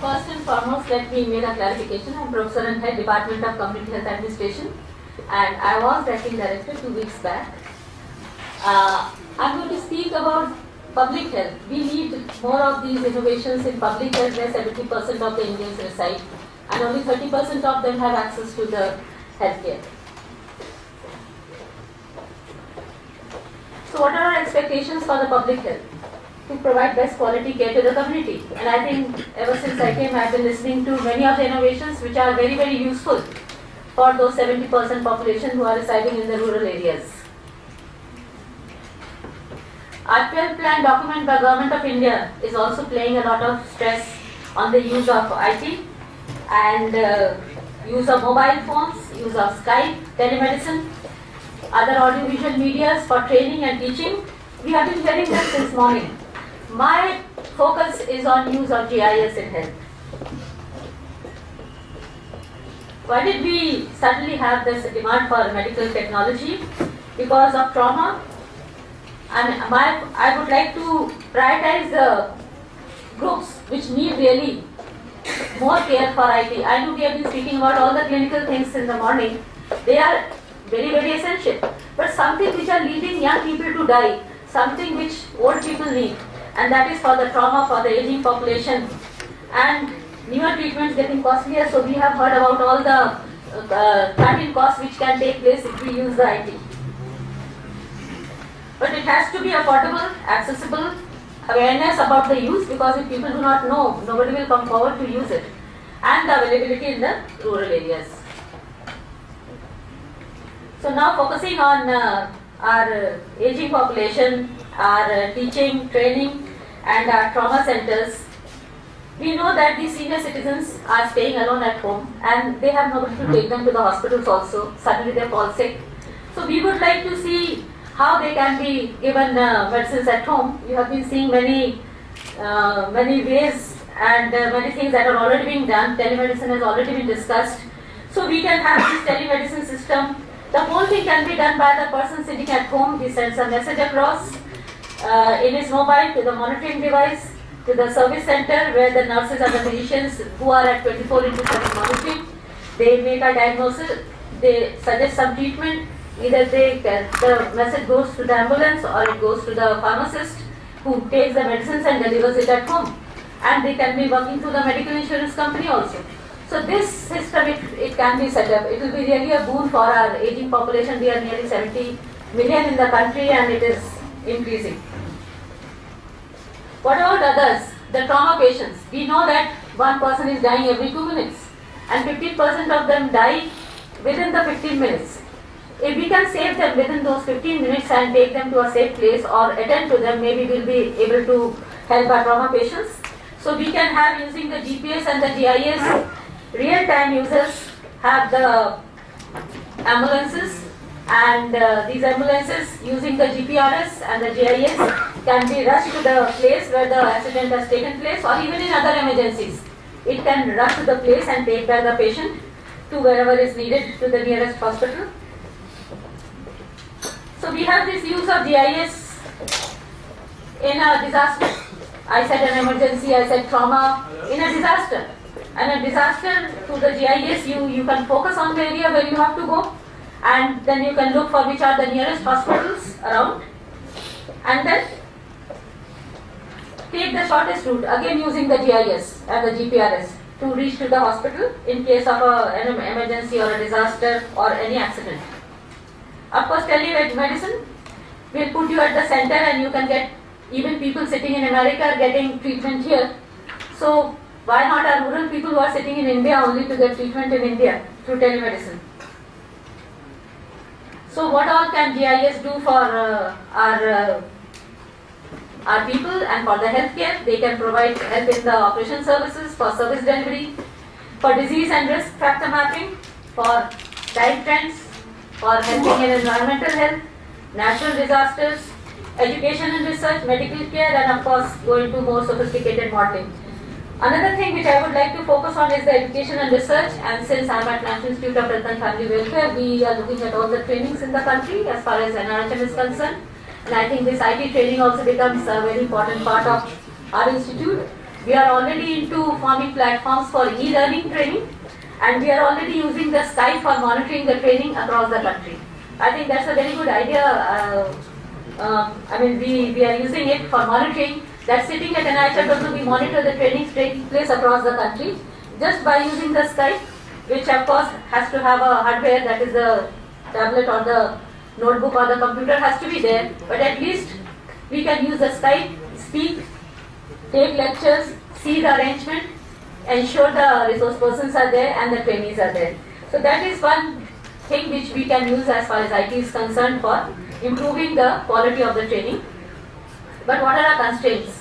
First and foremost, let me make a clarification. I am Professor and Head Department of Community Health Administration, and I was Acting Director 2 weeks back. I am going to speak about public health. We need more of these innovations in public health where 70% of the Indians reside, and only 30% of them have access to the healthcare. So what are our expectations for the public health? To provide best quality care to the community. And I think ever since I came, I have been listening to many of the innovations which are very, very useful for those 70% population who are residing in the rural areas. Our 12 plan document by Government of India is also playing a lot of stress on the use of IT and use of mobile phones, use of Skype, telemedicine, other audiovisual medias for training and teaching. We have been hearing that since morning. My focus is on use of GIS in health. Why did we suddenly have this demand for medical technology? Because of trauma. And I would like to prioritize the groups which need really more care for IT. I know we have been speaking about all the clinical things in the morning. They are very, very essential. But something which are leading young people to die, something which old people need, and that is for the trauma, for the aging population, and newer treatments getting costlier. So we have heard about all the cut-in costs which can take place if we use the IT. But it has to be affordable, accessible, awareness about the use, because if people do not know, nobody will come forward to use it, and the availability in the rural areas. So now focusing on our aging population, our teaching, training, and our trauma centers, we know that these senior citizens are staying alone at home and they have nobody to take them to the hospitals also. Suddenly they fall sick. So we would like to see how they can be given medicines at home. You have been seeing many ways and many things that are already being done. Telemedicine has already been discussed. So we can have this telemedicine system. The whole thing can be done by the person sitting at home. He sends a message across in his mobile to the monitoring device, to the service center where the nurses and the physicians who are at 24/7 monitoring, they make a diagnosis, they suggest some treatment. Either the message goes to the ambulance or it goes to the pharmacist who takes the medicines and delivers it at home. And they can be working through the medical insurance company also. So this system, it can be set up. It will be really a boon for our aging population. We are nearly 70 million in the country and it is increasing. What about others? The trauma patients. We know that one person is dying every 2 minutes and 50% of them die within the 15 minutes. If we can save them within those 15 minutes and take them to a safe place or attend to them, maybe we'll be able to help our trauma patients. So we can have, using the GPS and the GIS, real-time users have the ambulances, and these ambulances using the GPRS and the GIS can be rushed to the place where the accident has taken place, or even in other emergencies. It can rush to the place and take back the patient to wherever is needed, to the nearest hospital. So we have this use of GIS in a disaster. I said an emergency, I said trauma. In a disaster. And a disaster, through the GIS, you can focus on the area where you have to go, and then you can look for which are the nearest hospitals around, and then take the shortest route, again using the GIS and the GPRS to reach to the hospital in case of an emergency or a disaster or any accident. Of course, telemedicine will put you at the center and you can get, even people sitting in America are getting treatment here. So why not our rural people who are sitting in India only to get treatment in India through telemedicine? So what all can GIS do for our people and for the healthcare? They can provide help in the operation services, for service delivery, for disease and risk factor mapping, for diet trends, for helping in environmental health, natural disasters, education and research, medical care, and of course go into more sophisticated modeling. Another thing which I would like to focus on is the education and research, and since I am at National Institute of Health and Family Welfare, we are looking at all the trainings in the country as far as NRHM is concerned, and I think this IT training also becomes a very important part of our institute. We are already into forming platforms for e-learning training, and we are already using the Skype for monitoring the training across the country. I think that's a very good idea. We are using it for monitoring. That sitting at NIHW, we monitor the trainings taking place across the country just by using the Skype, which of course has to have a hardware, that is the tablet or the notebook or the computer has to be there. But at least we can use the Skype, speak, take lectures, see the arrangement, ensure the resource persons are there and the trainees are there. So that is one thing which we can use as far as IT is concerned for improving the quality of the training. But what are our constraints?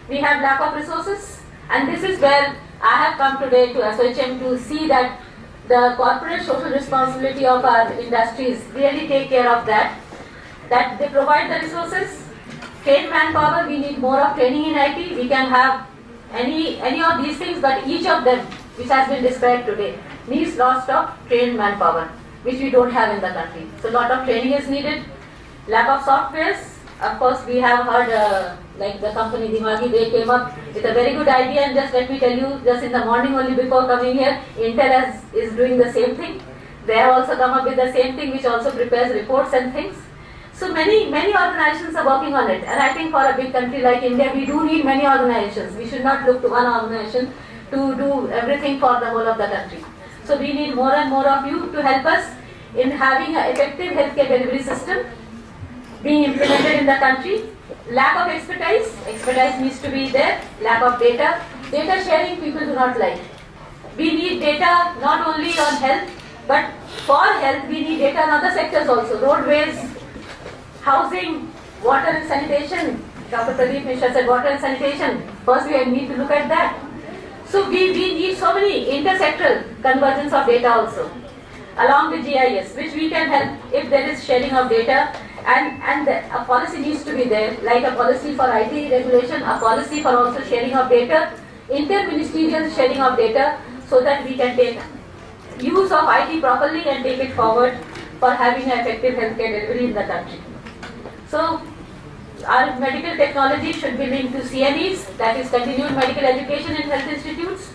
We have lack of resources, and this is where I have come today to SOHM to see that the corporate social responsibility of our industries really take care of that they provide the resources, train manpower. We need more of training in IT. We can have any of these things, but each of them, which has been described today, needs lots of trained manpower, which we don't have in the country. So lot of training is needed. Lack of softwares. Of course, we have heard like the company Dimagi, they came up with a very good idea, and just let me tell you, just in the morning only before coming here, Intel is doing the same thing. They have also come up with the same thing, which also prepares reports and things. So many organizations are working on it, and I think for a big country like India, we do need many organizations. We should not look to one organization to do everything for the whole of the country. So we need more and more of you to help us in having an effective healthcare delivery system being implemented in the country. Lack of expertise needs to be there. Lack of data sharing people do not like. We need data not only on health, but for health we need data in other sectors also. Roadways, housing, water and sanitation. Dr. Pradeep Mishra said water and sanitation. First we need to look at that. So we need so many intersectoral convergence of data also, along with GIS, which we can help if there is sharing of data. And a policy needs to be there, like a policy for IT regulation, a policy for also sharing of data, inter-ministerial sharing of data, so that we can take use of IT properly and take it forward for having an effective healthcare delivery in the country. So our medical technology should be linked to CMEs, that is continued medical education in health institutes.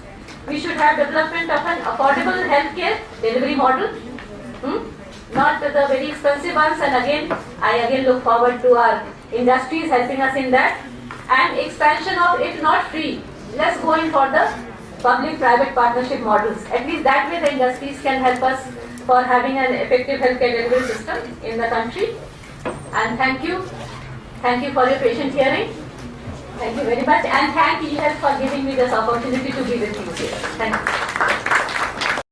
We should have development of an affordable healthcare delivery model. Not the very expensive ones, and I look forward to our industries helping us in that, and expansion of, if not free, let's go in for the public-private partnership models. At least that way the industries can help us for having an effective healthcare delivery system in the country. And thank you for your patient hearing. Thank you very much, and thank you for giving me this opportunity to be with you here. Thank you.